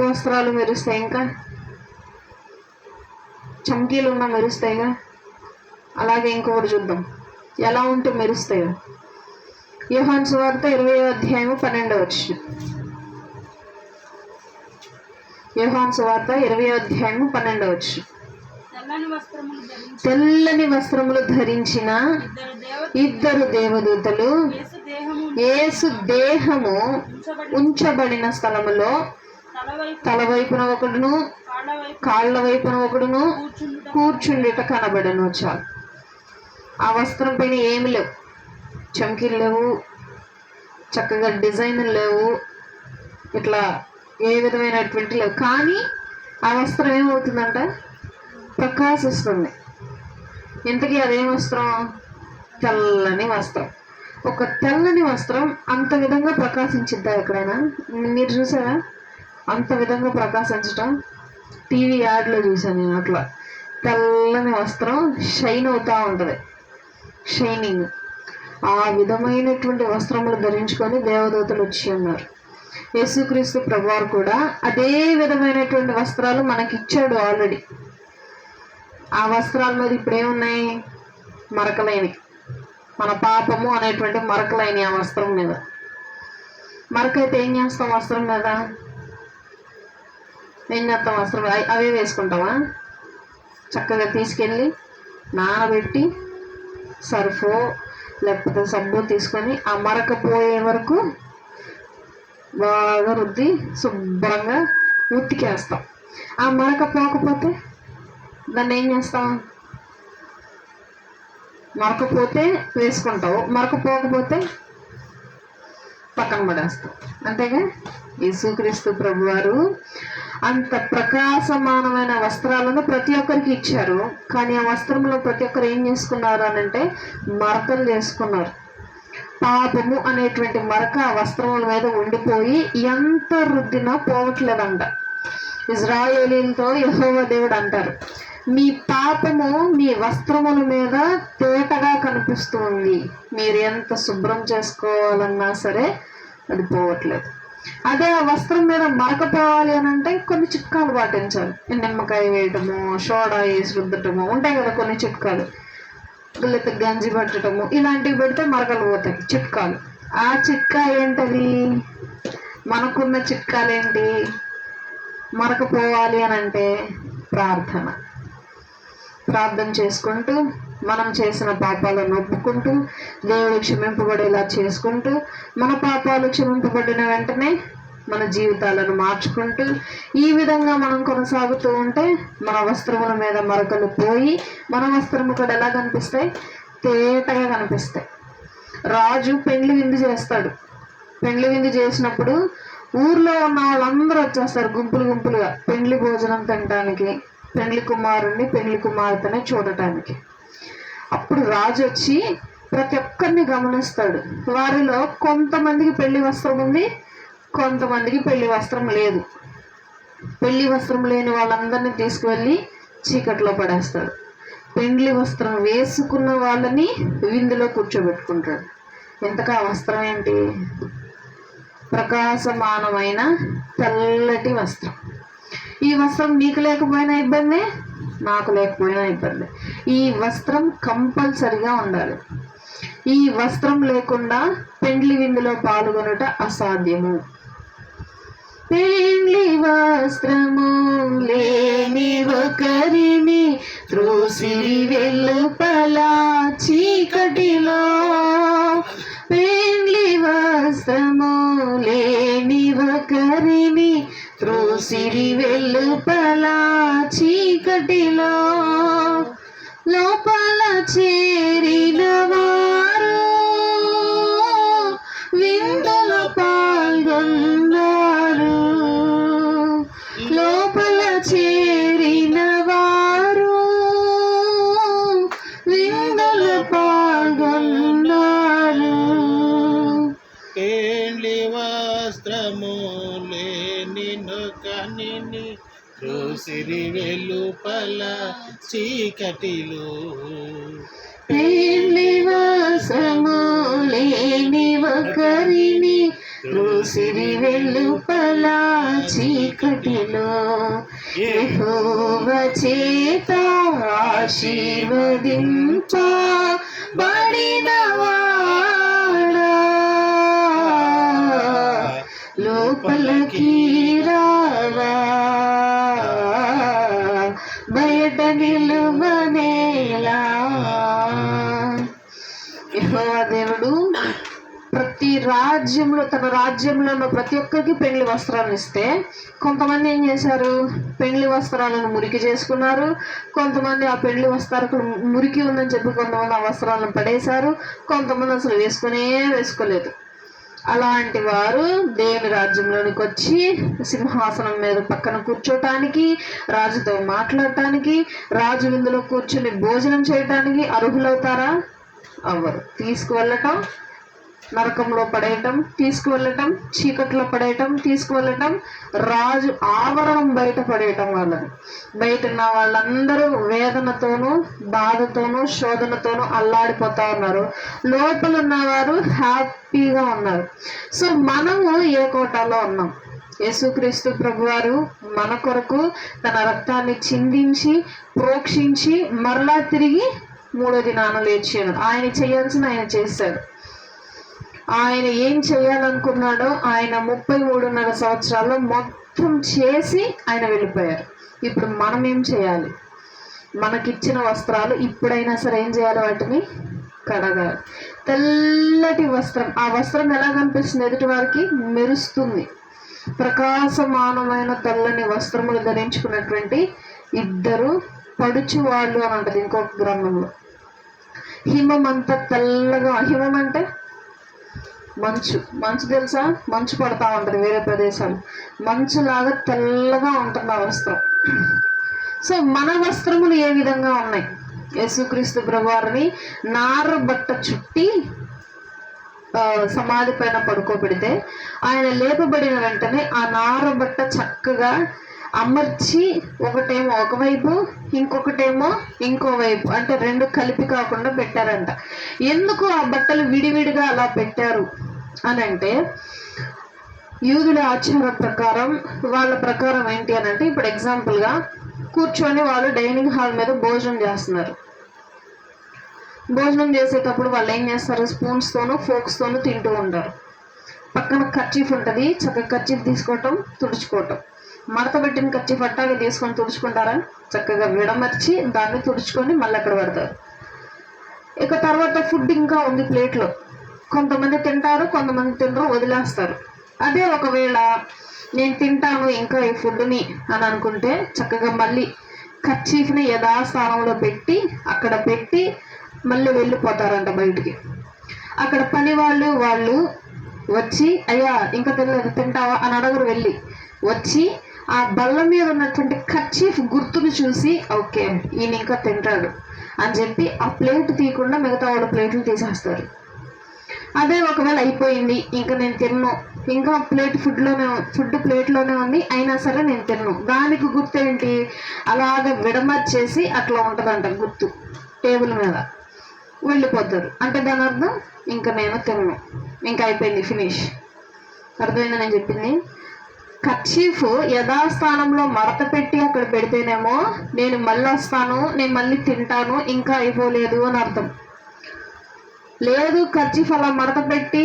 వస్త్రాలు మెరుస్తాయి. ఇంకా చమ్కీలు ఉన్నా మెరుస్తాయిగా. అలాగే ఇంకొకటి చూద్దాం ఎలా ఉంటే మెరుస్తాయో. యోహాను సువార్త 20వ అధ్యాయము 12వ వచనం. యోహాను సువార్త 20వ అధ్యాయము 12వ వచనం. తెల్లని వస్త్రములు ధరించిన ఇద్దరు దేవదూతలు యేసు దేహము ఉంచబడిన స్థలములో తల వైపున ఒకడును కాళ్ళ వైపున ఒకడును కూర్చుండుట కనబడను. చాలు. ఆ వస్త్రం పైన ఏమి లేవు, చమ్కీలు లేవు, చక్కగా డిజైన్లు లేవు, ఇట్లా ఏ విధమైనటువంటి లేవు. కానీ ఆ వస్త్రం ఏమవుతుందంట? ప్రకాశిస్తుంది. ఇంతకీ అదేం వస్త్రం? తెల్లని వస్త్రం. ఒక తెల్లని వస్త్రం అంత విధంగా ప్రకాశించిద్దా ఎక్కడైనా? మీరు చూసారా అంత విధంగా ప్రకాశించటం? టీవీ యాడ్లో చూసాను నేను. అట్లా తెల్లని వస్త్రం షైన్ అవుతూ ఉంటుంది, షైనింగ్. ఆ విధమైనటువంటి వస్త్రములు ధరించుకొని దేవదూతలు వచ్చి ఉన్నారు. యేసుక్రీస్తు ప్రభువారు కూడా అదే విధమైనటువంటి వస్త్రాలు మనకి ఇచ్చాడు ఆల్రెడీ. ఆ వస్త్రాల మీద ఇప్పుడు ఏమున్నాయి? మరకలైనవి. మన పాపము అనేటువంటి మరకలైనవి ఆ వస్త్రం మీద. మరకైతే ఏం చేస్తాం? వస్త్రం మీద ఏం చేస్తాం? వస్త్రం అవే వేసుకుంటామా? చక్కగా తీసుకెళ్ళి నానబెట్టి సర్ఫో లేకపోతే సబ్బు తీసుకొని ఆ మరక పోయే వరకు బాగా రుద్ది శుభ్రంగా ఉతికేస్తాం. ఆ మరక పోకపోతే దాన్ని ఏం చేస్తాం? మరకపోతే వేసుకుంటావు, మరక పోకపోతే పక్కన పడేస్తాం. అంతేగా. యేసుక్రీస్తు ప్రభువారు అంత ప్రకాశమానమైన వస్త్రాలను ప్రతి ఒక్కరికి ఇచ్చారు. కానీ ఆ వస్త్రంలో ప్రతి ఒక్కరు ఏం చేసుకున్నారు అని అంటే మరకలు చేసుకున్నారు. పాపము అనేటువంటి మరక ఆ వస్త్రముల మీద ఉండిపోయి ఎంత రుద్దినా పోవట్లేదంట. ఇజ్రాయేలీలతో యెహోవా దేవుడు అంటారు, మీ పాపము మీ వస్త్రముల మీద తేటగా కనిపిస్తుంది, మీరు ఎంత శుభ్రం చేసుకోవాలన్నా సరే అది పోవట్లేదు. అదే ఆ వస్త్రం మీద మరకపోవాలి అని అంటే కొన్ని చిట్కాలు పాటించాలి. నిమ్మకాయ వేయటము, సోడా వేసి రుద్దటము, ఉంటాయి కదా కొన్ని చిట్కాలు. లేకపోతే గంజి పట్టడము, ఇలాంటివి పెడితే మరకలు పోతాయి చిట్కాలు. ఆ చిట్కా ఏంటది? మనకున్న చిట్కాలు ఏంటి? మరకపోవాలి అని అంటే ప్రార్థన చేసుకుంటూ, మనం చేసిన పాపాలను ఒప్పుకుంటూ, దేవుడు క్షమింపబడేలా చేసుకుంటూ, మన పాపాలు క్షమింపబడిన వెంటనే మన జీవితాలను మార్చుకుంటూ, ఈ విధంగా మనం కొనసాగుతూ ఉంటే మన వస్త్రముల మీద మరకలు పోయి మన వస్త్రము కూడా ఎలా కనిపిస్తాయి? తేటగా కనిపిస్తాయి. రాజు పెండ్లి విందు చేస్తాడు. పెండ్లి విందు చేసినప్పుడు ఊర్లో ఉన్న వాళ్ళందరూ వచ్చేస్తారు గుంపులుగా పెండ్లి భోజనం తినడానికి, పెండ్లి కుమారుణ్ణి పెండ్లి కుమార్తెని చూడటానికి. అప్పుడు రాజు వచ్చి ప్రతి ఒక్కరిని గమనిస్తాడు. వారిలో కొంతమందికి పెళ్లి వస్త్రం ఉంది, కొంతమందికి పెళ్లి వస్త్రం లేదు. పెళ్లి వస్త్రం లేని వాళ్ళందరినీ తీసుకువెళ్ళి చీకట్లో పడేస్తాడు. పెండ్లి వస్త్రం వేసుకున్న వాళ్ళని విందులో కూర్చోబెట్టుకుంటాడు. ఎంతకా వస్త్రం ఏంటి? ప్రకాశమానమైన తెల్లటి వస్త్రం. ఈ వస్త్రం నీకు లేకపోయినా ఇబ్బంది, నాకు లేకపోయినా ఇబ్బంది. ఈ వస్త్రం కంపల్సరిగా ఉండాలి. ఈ వస్త్రం లేకుండా పెండ్లి విందులో పాల్గొనుట అసాధ్యము. పెండ్లి వస్త్రము లేని ఒకరిని త్రోసిరి వెలుపల చీకటిలో. పెండ్లి వస్త్రము లేని ఒకరిని త్రోసిరి వెలుపల చీకటిలో. లోపల చేరిన వారు విందులో పాల్గొన్నారు. లోపల చేరిన వారు విందులో పాల్గొన్నారు. పెండ్లి వస్త్రము లేని నొకనిని త్రోసిరి వెలుపల చీకటిలో. పెండ్లి వస్త్రము లేని ఒకరిని త్రోసిరి వెలుపల చీకటిలో. యెహోవా చేత ఆశీర్వదింపబడినవాడా లోపలికి రావా, బయట నిలువనేలా. యెహోవా దేవుడు ప్రతి రాజ్యంలో, తన రాజ్యంలో ఉన్న ప్రతి ఒక్కరికి పెళ్లి వస్త్రాలను ఇస్తే, కొంతమంది ఏం చేశారు? పెళ్లి వస్త్రాలను మురికి చేసుకున్నారు. కొంతమంది ఆ పెళ్లి వస్త్రాలకు మురికి ఉందని చెప్పి కొంతమంది ఆ వస్త్రాలను పడేశారు. కొంతమంది అసలు వేసుకోలేదు. అలాంటి వారు దేవుని రాజ్యంలోనికి వచ్చి సింహాసనం మీద పక్కన కూర్చోటానికి, రాజుతో మాట్లాడటానికి, రాజు విందులో కూర్చుని భోజనం చేయటానికి అర్హులవుతారా? అవ్వరు. తీసుకువెళ్ళటం, నరకంలో పడేయటం, తీసుకువెళ్ళటం, చీకట్లో పడేయటం, తీసుకువెళ్ళటం, రాజు ఆవరణం బయట పడేయటం. వాళ్ళని బయట ఉన్న వాళ్ళందరూ వేదనతోనూ, బాధతోనూ, శోధనతోనూ అల్లాడిపోతా ఉన్నారు. లోపల ఉన్నవారు హ్యాపీగా ఉన్నారు. సో మనము ఏ కోటాలో ఉన్నాం? యేసుక్రీస్తు ప్రభువారు మన కొరకు తన రక్తాన్ని చిందించి, ప్రోక్షించి, మరలా తిరిగి 3వ దినాన లేచాడు. ఆయన చేయాల్సిన ఆయన చేశాడు. ఆయన ఏం చేయాలనుకున్నాడో ఆయన 33.5 సంవత్సరాల్లో మొత్తం చేసి ఆయన వెళ్ళిపోయారు. ఇప్పుడు మనం ఏం చేయాలి? మనకిచ్చిన వస్త్రాలు ఇప్పుడైనా సరే ఏం చేయాలి? వాటిని కడగాలి. తెల్లటి వస్త్రం. ఆ వస్త్రం ఎలా కనిపిస్తుంది? ఎదుటి వారికి మెరుస్తుంది. ప్రకాశమానమైన తెల్లని వస్త్రములు ధరించుకున్నటువంటి 2 పడుచు వాళ్ళు అని అంటది ఇంకొక గ్రంథంలో. హిమం అంతా తెల్లగా. హిమం అంటే మంచు తెలుసా? మంచు పడతా ఉంటుంది వేరే ప్రదేశాలు. మంచులాగా తెల్లగా ఉంటుంది ఆ వస్త్రం. సో మన వస్త్రములు ఏ విధంగా ఉన్నాయి? యేసుక్రీస్తు ప్రభువారిని నార బట్ట చుట్టి సమాధి పైన పడుకోబెడితే, ఆయన లేపబడిన వెంటనే ఆ నార బట్ట చక్కగా అమర్చి, ఒకటేమో ఒకవైపు, ఇంకొకటేమో ఇంకో వైపు, అంటే 2 కలిపి కాకుండా పెట్టారంట. ఎందుకు ఆ బట్టలు విడివిడిగా అలా పెట్టారు అని అంటే, యూదుల ఆచారం ప్రకారం, వాళ్ళ ప్రకారం ఏంటి అని అంటే, ఇప్పుడు ఎగ్జాంపుల్గా కూర్చొని వాళ్ళు డైనింగ్ హాల్ మీద భోజనం చేస్తున్నారు. భోజనం చేసేటప్పుడు వాళ్ళు ఏం చేస్తారు? స్పూన్స్తోనూ ఫోక్స్తోనూ తింటూ ఉంటారు. పక్కన కర్చీఫ్ ఉంటుంది, చక్కగా కర్చీఫ్ తీసుకోవటం, తుడుచుకోవటం. మడత పెట్టిన కర్చీఫ్ అట్టాగా తీసుకొని తుడుచుకుంటారా? చక్కగా విడమర్చి దాన్ని తుడుచుకొని మళ్ళీ అక్కడ పెడతారు. ఇక తర్వాత ఫుడ్ ఇంకా ఉంది ప్లేట్లో. కొంతమంది తింటారు, కొంతమంది తినరు, వదిలేస్తారు. అదే ఒకవేళ నేను తింటాను ఇంకా ఈ ఫుడ్ని అని అనుకుంటే, చక్కగా మళ్ళీ కర్చీఫ్ని యథాస్థానంలో పెట్టి అక్కడ పెట్టి మళ్ళీ వెళ్ళిపోతారంట బయటికి. అక్కడ పని వాళ్ళు వచ్చి, అయ్యా ఇంకా తినలేదు, తింటావా అని అడగరు. వెళ్ళి వచ్చి ఆ బల్ల మీద ఉన్నటువంటి కర్చీఫ్ గుర్తును చూసి, ఓకే ఈయన ఇంకా తింటాడు అని చెప్పి ఆ ప్లేట్ తీయకుండా మిగతా వాళ్ళ ప్లేట్లు తీసేస్తారు. అదే ఒకవేళ అయిపోయింది, ఇంకా నేను తిన్ను, ఇంకా ఫుడ్ ప్లేట్లోనే ఉంది, అయినా సరే నేను తిన్ను, దానికి గుర్తు ఏంటి? అలాగ విడమర్చేసి అట్లా ఉంటుందంట గుర్తు, టేబుల్ మీద వెళ్ళిపోతారు. అంటే దాని అర్థం ఇంకా నేను తిన్ను, ఇంకా అయిపోయింది, ఫినిష్. అర్థమైందా నేను చెప్పింది? కర్చీఫ్ యథాస్థానంలో మడత పెట్టి అక్కడ పెడితేనేమో నేను మళ్ళీ వస్తాను, నేను మళ్ళీ తింటాను, ఇంకా అయిపోలేదు అని అర్థం. లేదు, కర్చీఫ్ అలా మడత పెట్టి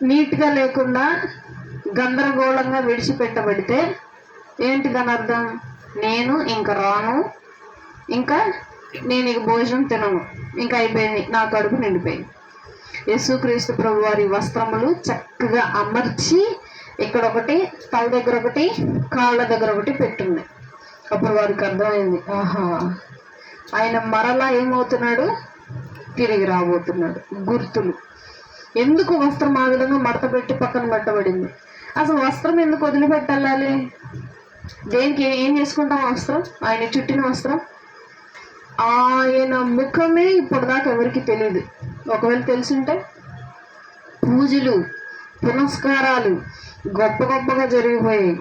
నీట్గా లేకుండా గందరగోళంగా విడిచిపెట్టబడితే ఏంటి దాని అర్థం? నేను ఇంకా రాను, ఇంకా నేను ఇక భోజనం తినను, ఇంకా అయిపోయింది, నా కడుపు నిండిపోయింది. యేసుక్రీస్తు ప్రభు వారి వస్త్రములు చక్కగా అమర్చి ఇక్కడ ఒకటి, తల దగ్గర ఒకటి, కాళ్ళ దగ్గర ఒకటి పెట్టుంది. అప్పుడు వారికి అర్థమైంది, ఆహా, ఆయన మరలా ఏమవుతున్నాడు? తిరిగి రాబోతున్నాడు. గుర్తులు. ఎందుకు వస్త్రం ఆ విధంగా మడత పెట్టి పక్కన పెట్టబడింది? అసలు వస్త్రం ఎందుకు వదిలిపెట్టాలి? దేనికి ఏం చేసుకుంటాం వస్త్రం? ఆయన చుట్టిన వస్త్రం. ఆయన ముఖమే ఇప్పటిదాకా ఎవరికి తెలియదు. ఒకవేళ తెలుసుంటే పూజలు పునస్కారాలు గొప్ప గొప్పగా జరిగిపోయాయి.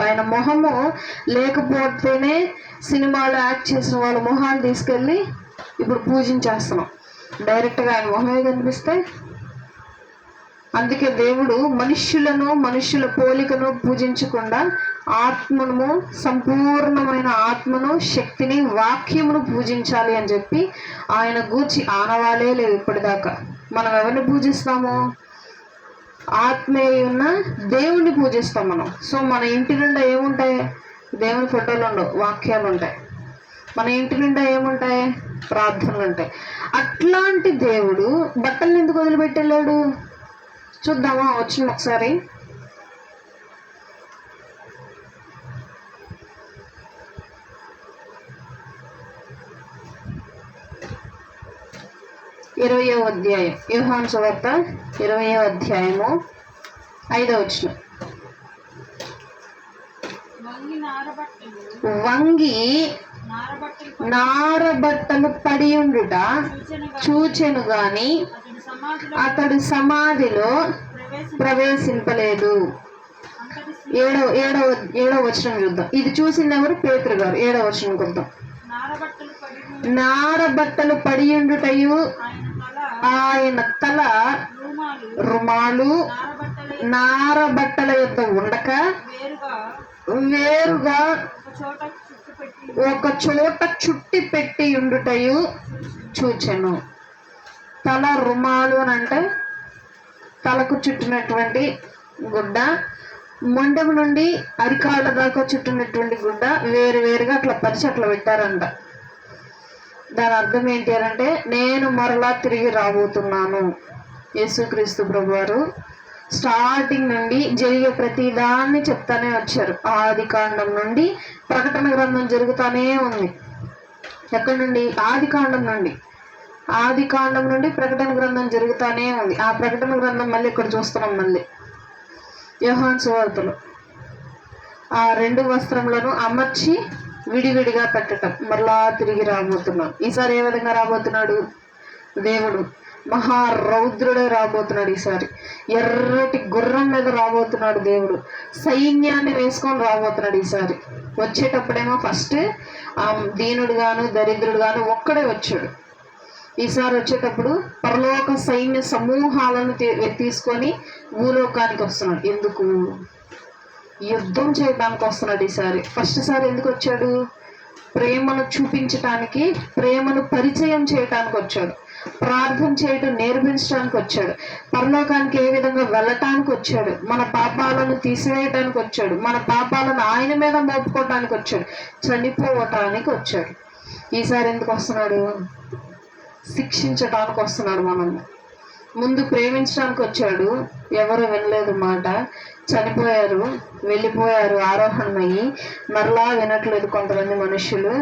ఆయన మొహము లేకపోతేనే సినిమాలో యాక్ట్ చేసిన వాళ్ళ మొహాలు తీసుకెళ్ళి ఇప్పుడు పూజించేస్తున్నాం. డైరెక్ట్గా ఆయన మొహమే కనిపిస్తే. అందుకే దేవుడు మనుష్యుల పోలికను పూజించకుండా ఆత్మను, సంపూర్ణమైన ఆత్మను, శక్తిని, వాక్యమును పూజించాలి అని చెప్పి ఆయన గూర్చి ఆనవాలే లేవు ఇప్పటిదాకా. మనం ఎవరిని పూజిస్తాము? ఆత్మీయ ఉన్న దేవుణ్ణి పూజిస్తాం మనం. సో మన ఇంటి నిండా ఏముంటాయి? దేవుని ఫోటోలు ఉండవు, వాక్యాలు ఉంటాయి. మన ఇంటి నిండా ఏముంటాయి? ప్రార్థనలు ఉంటాయి. అట్లాంటి దేవుడు బట్టలను ఎందుకు వదిలిపెట్టలేడు? చూద్దామా వచ్చిన ఒకసారి. ఇరవయో అధ్యాయం, యోహాను సువార్త 20వ అధ్యాయము 5వ వచనం. వంగి నారబట్టలు పడి ఉండుట చూచెను గాని అతడు సమాధిలో ప్రవేశింపలేదు. 7వ వచనం చూద్దాం. ఇది చూసింది ఎవరు? పేతురు గారు. 7వ వచనం చూద్దాం. నారబట్టలు పడి ఉండుటయు ఆయన తల రుమాలు నారబట్టల యొక్క ఉండక వేరుగా ఒక చోట చుట్టి పెట్టి ఉండుటయు చూచెను. తల రుమాలు అని అంటే తలకు చుట్టినటువంటి గుడ్డ, మొండెం నుండి అరికాళ్ళ దాకా చుట్టినటువంటి గుడ్డ వేరుగా అట్లా పరిచి అట్లా పెట్టారంట. దాని అర్థం ఏంటి అంటే నేను మరలా తిరిగి రాబోతున్నాను. యేసుక్రీస్తు ప్రభువారు స్టార్టింగ్ నుండి జరిగే ప్రతి దాన్ని చెప్తానే వచ్చారు. ఆది కాండం నుండి ప్రకటన గ్రంథం జరుగుతానే ఉంది. ఎక్కడి నుండి? ఆది కాండం నుండి ప్రకటన గ్రంథం జరుగుతానే ఉంది. ఆ ప్రకటన గ్రంథం మళ్ళీ ఇక్కడ చూస్తున్నాం. మళ్ళీ యోహాను సువార్తలో ఆ 2 వస్త్రములను అమర్చి విడివిడిగా పెట్టటం. మరలా తిరిగి రాబోతున్నాడు. ఈసారి ఏ విధంగా రాబోతున్నాడు? దేవుడు మహారౌద్రుడే రాబోతున్నాడు. ఈసారి ఎర్రటి గుర్రం మీద రాబోతున్నాడు. దేవుడు సైన్యాన్ని వేసుకొని రాబోతున్నాడు. ఈసారి వచ్చేటప్పుడేమో ఫస్ట్ దీనుడు గాను దరిద్రుడు గాను ఒక్కడే వచ్చాడు. ఈసారి వచ్చేటప్పుడు పరలోక సైన్య సమూహాలను తీసుకొని భూలోకానికి వస్తున్నాడు. ఎందుకు? యుద్ధం చేయడానికి వస్తున్నాడు. ఈసారి ఫస్ట్ సారి ఎందుకు వచ్చాడు? ప్రేమను చూపించటానికి, ప్రేమను పరిచయం చేయటానికి వచ్చాడు. ప్రార్థన చేయటం నేర్పించడానికి వచ్చాడు. పరలోకానికి ఏ విధంగా వెళ్ళటానికి వచ్చాడు. మన పాపాలను తీసివేయటానికి వచ్చాడు. మన పాపాలను ఆయన మీద మోపుకోవటానికి వచ్చాడు. చనిపోవటానికి వచ్చాడు. ఈసారి ఎందుకు వస్తున్నాడు? శిక్షించటానికి వస్తున్నాడు. మనం ముందు ప్రేమించడానికి వచ్చాడు, ఎవరు వినలేదు మాట, చనిపోయారు, వెళ్ళిపోయారు ఆరోహణమయ్యి. మరలా వినట్లేదు కొంతమంది మనుషులు.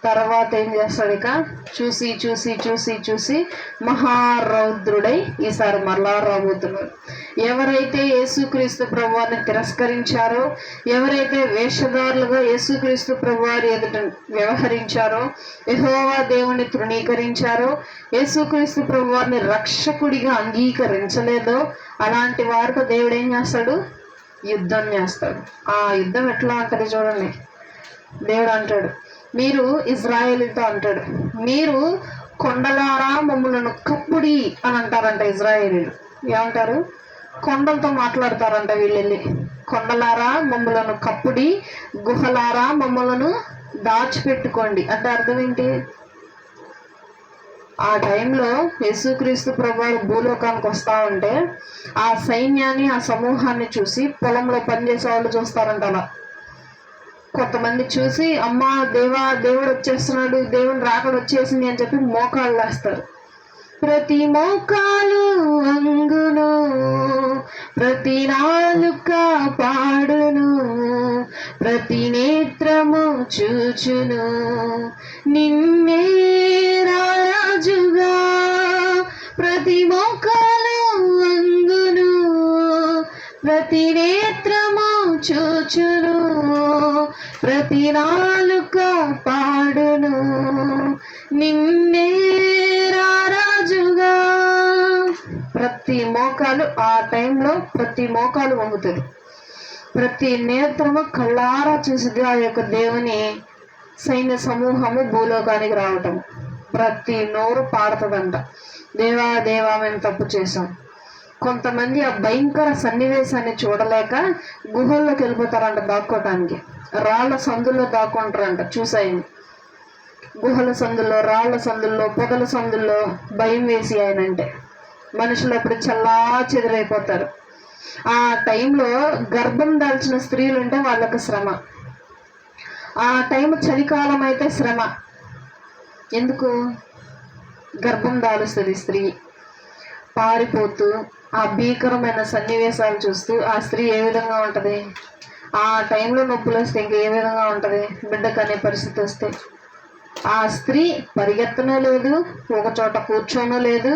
తర్వాత ఏం చేస్తాడు? ఇక చూసి చూసి చూసి చూసి మహారౌద్రుడై ఈసారి మరలా రాబోతున్నాడు. ఎవరైతే యేసుక్రీస్తు ప్రభువారిని తిరస్కరించారో, ఎవరైతే వేషధారులుగా యేసుక్రీస్తు ప్రభువారి ఎదుట వ్యవహరించారో, యెహోవా దేవుని తృణీకరించారో, యేసుక్రీస్తు ప్రభువారిని రక్షకుడిగా అంగీకరించలేదో అలాంటి వారితో దేవుడు ఏం చేస్తాడు? యుద్ధం చేస్తాడు. ఆ యుద్ధం ఎట్లా ఉంటుంది చూడండి. దేవుడు అంటాడు, మీరు ఇజ్రాయేలుతో అంటాడు, మీరు కొండలారా మమ్ములను కప్పుడి అని అంటారంట. ఇజ్రాయేలీలు ఏమంటారు? కొండలతో మాట్లాడతారంట వీళ్ళు వెళ్ళి. కొండలారా మమ్ములను కప్పుడి, గుహలారా మమ్మలను దాచిపెట్టుకోండి అంటే అర్థం ఏంటి? ఆ టైంలో యేసుక్రీస్తు ప్రభువారు భూలోకానికి వస్తా ఉంటే ఆ సైన్యాన్ని, ఆ సమూహాన్ని చూసి పొలంలో పనిచేసే వాళ్ళు చూస్తారంట. అలా కొంతమంది చూసి అమ్మా దేవా, దేవుడు వచ్చేస్తున్నాడు, దేవుని రాకడ వచ్చేసింది అని చెప్పి మోకాళ్ళు వేస్తారు. ప్రతి మోకాలు వంగును, ప్రతి నాలుక పాడును, ప్రతి నేత్రము చూచును నిన్నే రాజుగా. ప్రతి మోకాలు వంగును, ప్రతి నేత్రము చూచును, ప్రతి నాలుక పాడును నిన్నే రాజుగా. ప్రతి మోకాలు ఆ టైంలో ప్రతి మోకాలు వంగుతుంది. ప్రతి నేత్రము కళ్ళారా చూసింది ఆ యొక్క దేవుని సైన్య సమూహము భూలోకానికి రావటం. ప్రతి నోరు పాడుతుందంట, దేవా దేవా మేము తప్పు చేశాం. కొంతమంది ఆ భయంకర సన్నివేశాన్ని చూడలేక గుహల్లోకి వెళ్ళిపోతారంట దాక్కోటానికి. రాళ్ల సందుల్లో దాక్కుంటారంట. చూసాయని గుహల సందుల్లో, రాళ్ల సందుల్లో, పొదల సందుల్లో భయం వేసి ఆయనంటే మనుషులు అప్పుడు చల్లా చెదిరైపోతారు. ఆ టైంలో గర్భం దాల్చిన స్త్రీలు ఉంటే వాళ్ళకు శ్రమ. ఆ టైం చలికాలం అయితే శ్రమ. ఎందుకు? గర్భం దాలుస్తుంది స్త్రీ. పారిపోతూ ఆ భీకరమైన సన్నివేశాలు చూస్తూ ఆ స్త్రీ ఏ విధంగా ఉంటుంది? ఆ టైంలో నొప్పులు వస్తే ఇంక ఏ విధంగా ఉంటుంది? బిడ్డకు అనే పరిస్థితి వస్తే ఆ స్త్రీ పరిగెత్తనూ లేదు, ఒక చోట కూర్చోనూ లేదు,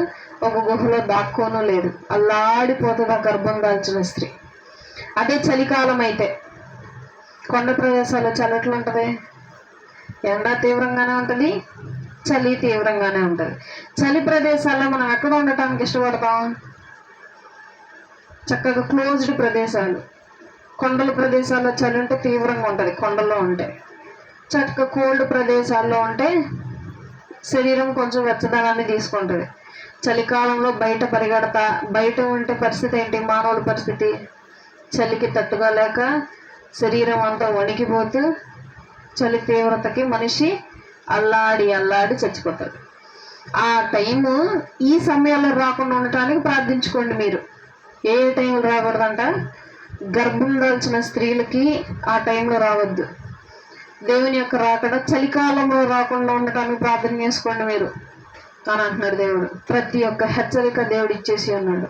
ఒక గుహలో దాక్కోనూ లేదు, అల్లాడిపోతుంది ఆ గర్భం దాల్చిన స్త్రీ. అదే చలికాలం అయితే కొండ ప్రదేశాల్లో చలి ఎట్లా ఉంటుంది? ఎండ తీవ్రంగానే ఉంటుంది, చలి తీవ్రంగానే ఉంటుంది. చలి ప్రదేశాల్లో మనం ఎక్కడ ఉండటానికి ఇష్టపడతాం? చక్కగా క్లోజ్డ్ ప్రదేశాలు. కొండల ప్రదేశాల్లో చలి ఉంటే తీవ్రంగా ఉంటుంది, కొండల్లో ఉంటే. చక్కగా కోల్డ్ ప్రదేశాల్లో ఉంటే శరీరం కొంచెం వెచ్చదనాన్ని తీసుకుంటుంది. చలికాలంలో బయట పరిగెడతా, బయట ఉంటే పరిస్థితి ఏంటి? మానవుల పరిస్థితి చలికి తట్టుకోలేక శరీరం అంతా వణికిపోతూ చలి తీవ్రతకి మనిషి అల్లాడి అల్లాడి చచ్చిపోతాడు. ఆ టైము ఈ సమయాల్లో రాకుండా ఉండటానికి ప్రార్థించుకోండి. మీరు ఏ టైంలో రాకూడదంట? గర్భం దాల్చిన స్త్రీలకి ఆ టైంలో రావద్దు. దేవుని యొక్క రాకడ చలికాలంలో రాకుండా ఉండటానికి ప్రార్థన చేసుకోండి మీరు అని అంటున్నాడు దేవుడు. ప్రతి ఒక్క హెచ్చరిక దేవుడు ఇచ్చేసి అన్నాడు.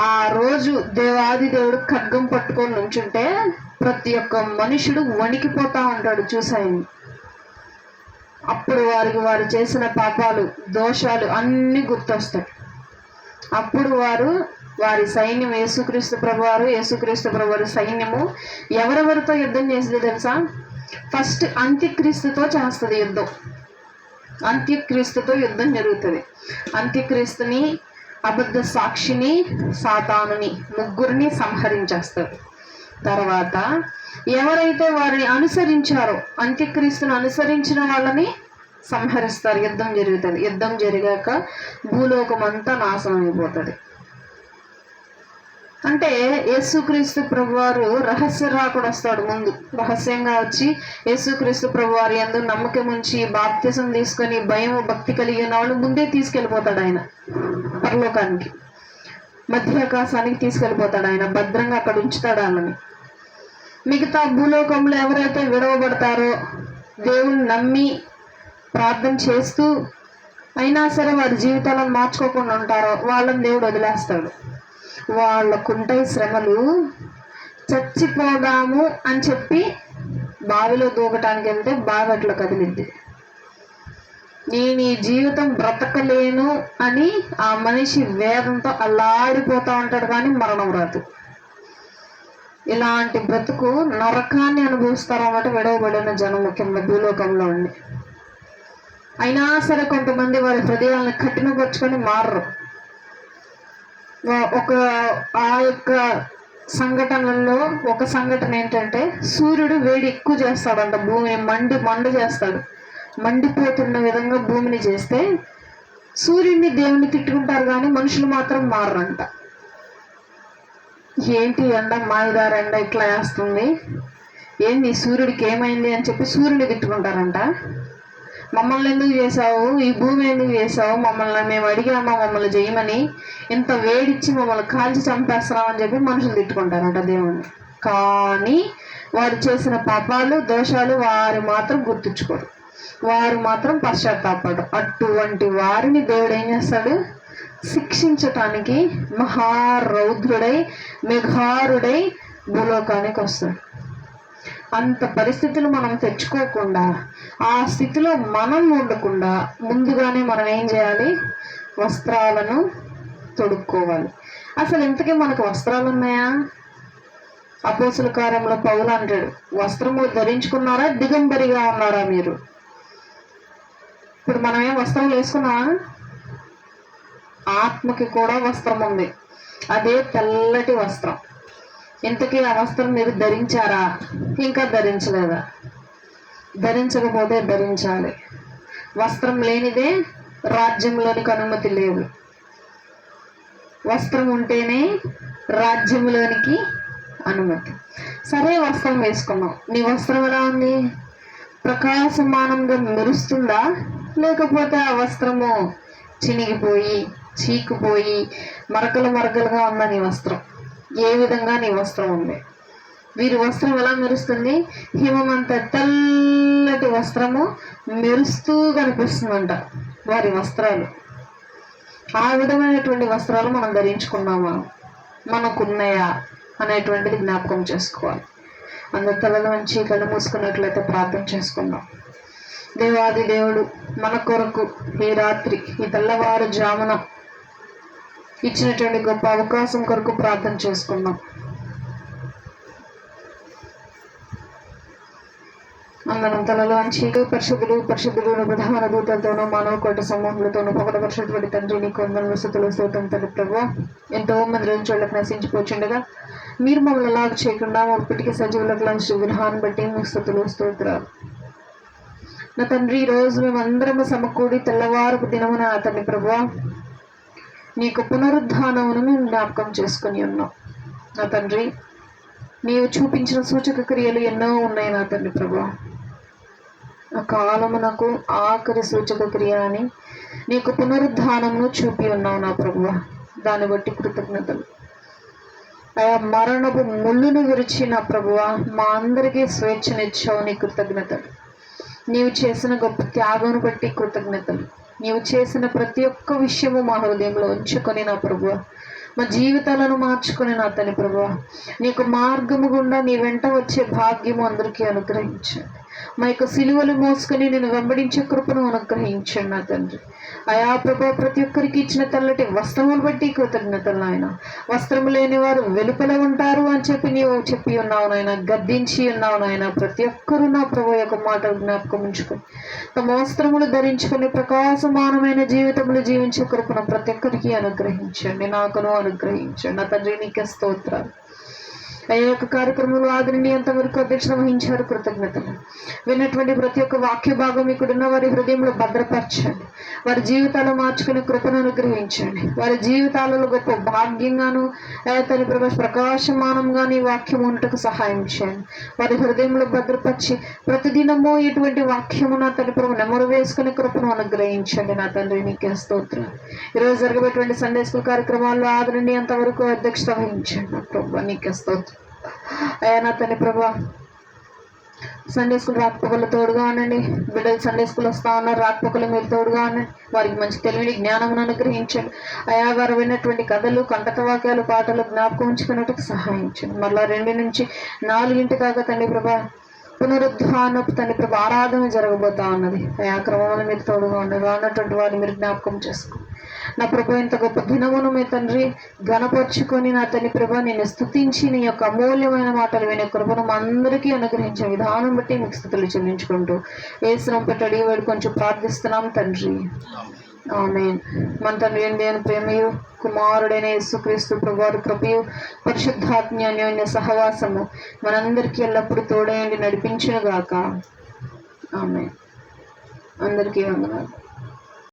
ఆ రోజు దేవాది దేవుడు ఖడ్గం పట్టుకొని నుంచుంటే ప్రతి ఒక్క మనుషుడు వణికిపోతా ఉంటాడు చూసాయని. అప్పుడు వారు చేసిన పాపాలు, దోషాలు అన్నీ గుర్తొస్తాయి. అప్పుడు వారి సైన్యం యేసుక్రీస్తు ప్రభువారు సైన్యము ఎవరెవరితో యుద్ధం చేసింది తెలుసా? ఫస్ట్ అంత్యక్రీస్తుతో చేస్తుంది యుద్ధం. అంత్యక్రీస్తుతో యుద్ధం జరుగుతుంది. అంత్యక్రీస్తుని, అబద్ధ సాక్షిని, సాతానుని, ముగ్గురిని సంహరించేస్తారు. తర్వాత ఎవరైతే వారిని అనుసరించారో, అంత్యక్రీస్తుని అనుసరించిన వాళ్ళని సంహరిస్తారు. యుద్ధం జరుగుతుంది. యుద్ధం జరిగాక భూలోకం అంతా నాశనం అయిపోతుంది. అంటే యేసుక్రీస్తు ప్రభువారు రహస్య రాకడ వస్తాడు. ముందు రహస్యంగా వచ్చి యేసుక్రీస్తు ప్రభువారి యందు నమ్మకం ఉంచి బాప్తిసం తీసుకొని భయం భక్తి కలిగిన వాళ్ళు ముందే తీసుకెళ్ళిపోతాడు ఆయన పరలోకానికి, మధ్యాకాశానికి తీసుకెళ్ళిపోతాడు ఆయన. భద్రంగా అక్కడ ఉంచుతాడు వాళ్ళని. మిగతా భూలోకంలో ఎవరైతే విడవబడతారో, దేవుని నమ్మి ప్రార్థన చేస్తూ అయినా సరే వారి జీవితాలను మార్చుకోకుండా ఉంటారో వాళ్ళని దేవుడు వదిలేస్తాడు. వాళ్ళకుంటాయి శ్రమలు. చచ్చిపోదాము అని చెప్పి బావిలో దూకటానికి వెళ్తే బావి అట్లా కదిలిద్ది. నేను ఈ జీవితం బ్రతకలేను అని ఆ మనిషి వేదంతో అల్లాడిపోతా ఉంటాడు, కానీ మరణం రాదు. ఇలాంటి బ్రతుకు నరకాన్ని అనుభవిస్తారు అన్నమాట విడవబడిన జనం ముఖ్యంగా భూలోకంలో ఉండి. అయినా సరే కొంతమంది వారి హృదయాలను కఠినపరుచుకొని మారరు. ఆ యొక్క సంఘటనల్లో ఒక సంఘటన ఏంటంటే, సూర్యుడు వేడి ఎక్కువ చేస్తాడంట, భూమిని మండ చేస్తాడు. మండిపోతున్న విధంగా భూమిని చేస్తే సూర్యుడిని దేవుణ్ణి తిట్టుకుంటారు, కానీ మనుషులు మాత్రం మారరంట. ఏంటి ఎండ మాయదార ఎండ ఇట్లా వేస్తుంది, ఏంది సూర్యుడికి ఏమైంది అని చెప్పి సూర్యుడిని తిట్టుకుంటారంట. మమ్మల్ని ఎందుకు చేసావు, ఈ భూమి ఎందుకు చేసావు, మేము అడిగామా మమ్మల్ని చేయమని, ఇంత వేడిచ్చి మమ్మల్ని కాల్చి చంపేస్తున్నామని చెప్పి మనుషులు తిట్టుకుంటారంట దేవుణ్ణి. కానీ వారు చేసిన పాపాలు దోషాలు వారు మాత్రం గుర్తుంచుకోరు, వారు మాత్రం పశ్చాత్తాపడు. అటువంటి వారిని దేవుడు ఏం చేస్తాడు, శిక్షించటానికి మహారౌద్రుడై మెఘారుడై భూలోకానికి వస్తాడు. అంత పరిస్థితులు మనం తెచ్చుకోకుండా, ఆ స్థితిలో మనం ఉండకుండా ముందుగానే మనం ఏం చేయాలి, వస్త్రాలను తొడుక్కోవాలి. అసలు ఇంతకీ మనకు వస్త్రాలు ఉన్నాయా? అపోస్తుల కార్యంలో పౌలు అంటాడు, వస్త్రము ధరించుకున్నారా, దిగంబరిగా ఉన్నారా మీరు? ఇప్పుడు మనమేం వస్త్రం వేసుకున్నామా? ఆత్మకి కూడా వస్త్రం ఉంది, అదే తెల్లటి వస్త్రం. ఇంతకీ ఆ వస్త్రం మీరు ధరించారా, ఇంకా ధరించలేదా? ధరించకపోతే ధరించాలి. వస్త్రం లేనిదే రాజ్యంలోనికి అనుమతి లేదు. వస్త్రం ఉంటేనే రాజ్యంలోనికి అనుమతి. సరే, వస్త్రం వేసుకున్నావు, నీ వస్త్రం ఎలా ఉంది? ప్రకాశమానంగా మెరుస్తుందా, లేకపోతే ఆ వస్త్రము చినిగిపోయి చీకిపోయి మరకలుగా ఉందా నీ వస్త్రం? ఏ విధంగా నీ వస్త్రం ఉంది? వీరి వస్త్రం ఎలా మెరుస్తుంది? హిమమంత తెల్లటి వస్త్రము మెరుస్తూ కనిపిస్తుందంట వారి వస్త్రాలు. ఆ విధమైనటువంటి వస్త్రాలు మనం ధరించుకున్నామా, మనకున్నాయా అనేటువంటిది జ్ఞాపకం చేసుకోవాలి. అందరి తలలో నుంచి కళ్ళు మూసుకున్నట్లయితే ప్రార్థన చేసుకుందాం. దేవాది దేవుడు మన కొరకు ఈ రాత్రి, ఈ తెల్లవారు జామున ఇచ్చినటువంటి గొప్ప అవకాశం కొరకు ప్రార్థన చేసుకుందాం. అందరం తలలోంచి పరిశుద్ధులు ప్రధాన దూతలతోనూ మానవ కోట సమూహములతోనూ పొగడ పరిశుద్ధుడి తండ్రి నీకు వందనములు స్తుతులు స్తోత్రం తండ్రి ప్రభువా. ఎంతో మంది రోజు వాళ్ళకి నశించిపోతుండగా మీరు మమ్మల్ని లాగు చేయకుండా ఇప్పటికీ సజీవులకు లాంటి విధానం బట్టి మీకు స్తుతులు స్తోత్రాలు. నా తండ్రి, ఈరోజు మేమందరము సమకూడి తెల్లవారు దినమున తండ్రి ప్రభువా నీకు పునరుద్ధానమును మేము జ్ఞాపకం చేసుకుని ఉన్నాం. నా తండ్రి, నీవు చూపించిన సూచక క్రియలు ఎన్నో ఉన్నాయి నా తండ్రి ప్రభువా. ఆ కాలమునకు ఆఖరి సూచక క్రియ అని నీకు పునరుద్ధానమును చూపి ఉన్నావు నా ప్రభువా. దాన్ని బట్టి కృతజ్ఞతలు. ఆయా మరణపు ముళ్ళును విరిచి నా ప్రభువా మా అందరికీ స్వేచ్ఛనిచ్చావు, నీ కృతజ్ఞతలు. నీవు చేసిన గొప్ప త్యాగమును బట్టి కృతజ్ఞతలు. నీవు చేసిన ప్రతి ఒక్క విషయము మా హృదయంలో ఉంచుకొని నా ప్రభువా మా జీవితాలను మార్చుకొని నా తల్లి ప్రభువా నీకు మార్గము గుండా నీ వెంట వచ్చే భాగ్యము అందరికీ అనుగ్రహించండి. మా యొక్క సిలువలు మోసుకొని నేను వెంబడించే కృపను అనుగ్రహించండి నా తండ్రి. అయా ప్రభా ప్రతి ఒక్కరికి ఇచ్చిన తెల్లటి వస్త్రములు బట్టి కృతజ్ఞతలు నాయన. వస్త్రము లేని వారు వెలుపల ఉంటారు అని చెప్పి నీవు చెప్పి ఉన్నావు నాయన, గద్దించి ఉన్నావు నాయన. ప్రతి ఒక్కరూ నా ప్రభు యొక్క మాటలు జ్ఞాపకం ఉంచుకొని తమ వస్త్రములు ధరించుకొని ప్రకాశమానమైన జీవితములు జీవించే కృపను ప్రతి ఒక్కరికి అనుగ్రహించండి, నాకును అనుగ్రహించండి నా తండ్రి. నీకే స్తోత్రాలు. ఆ యొక్క కార్యక్రమంలో ఆదరణి అంతవరకు అధ్యక్షత వహించారు, కృతజ్ఞతలు. విన్నటువంటి ప్రతి ఒక్క వాక్య భాగం ఇక్కడున్న వారి హృదయంలో భద్రపరచండి. వారి జీవితాలు మార్చుకునే కృపను అనుగ్రహించండి. వారి జీవితాలలో గొప్ప భాగ్యంగాను తన ప్రకాశమానంగా నీ వాక్యం ఉండటకు సహాయం చేయండి. వారి హృదయంలో భద్రపరిచి ప్రతిదినము ఇటువంటి వాక్యము నా తన ప్రభు నెమరు వేసుకునే కృపను అనుగ్రహించండి నా తండ్రి. నీకే స్తోత్రం. ఈరోజు జరగబోయేటువంటి సండే స్కూల్ కార్యక్రమాల్లో ఆదరణి అంతవరకు అధ్యక్షత వహించండి నా ప్రభు. నీకే స్తోత్రం. అయ్యా నా తండ్రి ప్రభా సండే స్కూల్ రాకపోకలు తోడుగా ఉండండి. బిడ్డలు సండే స్కూల్ వస్తా ఉన్నారు, రాకపోకలు మీరు తోడుగా ఉండండి. వారికి మంచి తెలివిని జ్ఞానమును అనుగ్రహించండి. అయా వారు విన్నటువంటి కథలు, కంటక వాక్యాలు, పాటలు జ్ఞాపకం ఉంచుకున్నట్టుకు సహాయించండి. మరలా 2 నుంచి 4 దాకా తండ్రి ప్రభా పునరుద్ధానపు తండ్రి ప్రభా ఆరాధన జరగబోతా ఉన్నది. అయా క్రమంలో మీరు తోడుగా ఉండండి. రానటువంటి వారిని మీరు జ్ఞాపకం చేసుకోండి. నా ప్రభు ఇంత గొప్ప దినమును మీ తండ్రి ఘనపరుచుకొని నా తండ్రి ప్రభా నేను స్తుతించి నీ యొక్క అమూల్యమైన మాటలు వినే కృపను మా అందరికీ అనుగ్రహించే విధానం బట్టి మీకు స్తుతులు చెల్లించుకుంటూ ఏసునామమున పెట్టి అడిగి వేడుకొంచు ప్రార్థిస్తున్నాం తండ్రి. ఆమేన్. మన తండ్రి అయిన దేవుని ప్రేమయు కుమారుడైన యేసుక్రీస్తు ప్రభువారి కృపయు పరిశుద్ధాత్మ అన్యోన్య సహవాసము మనందరికీ ఎల్లప్పుడూ తోడైండి నడిపించును గాక. ఆమేన్. అందరికీ వందనాలు.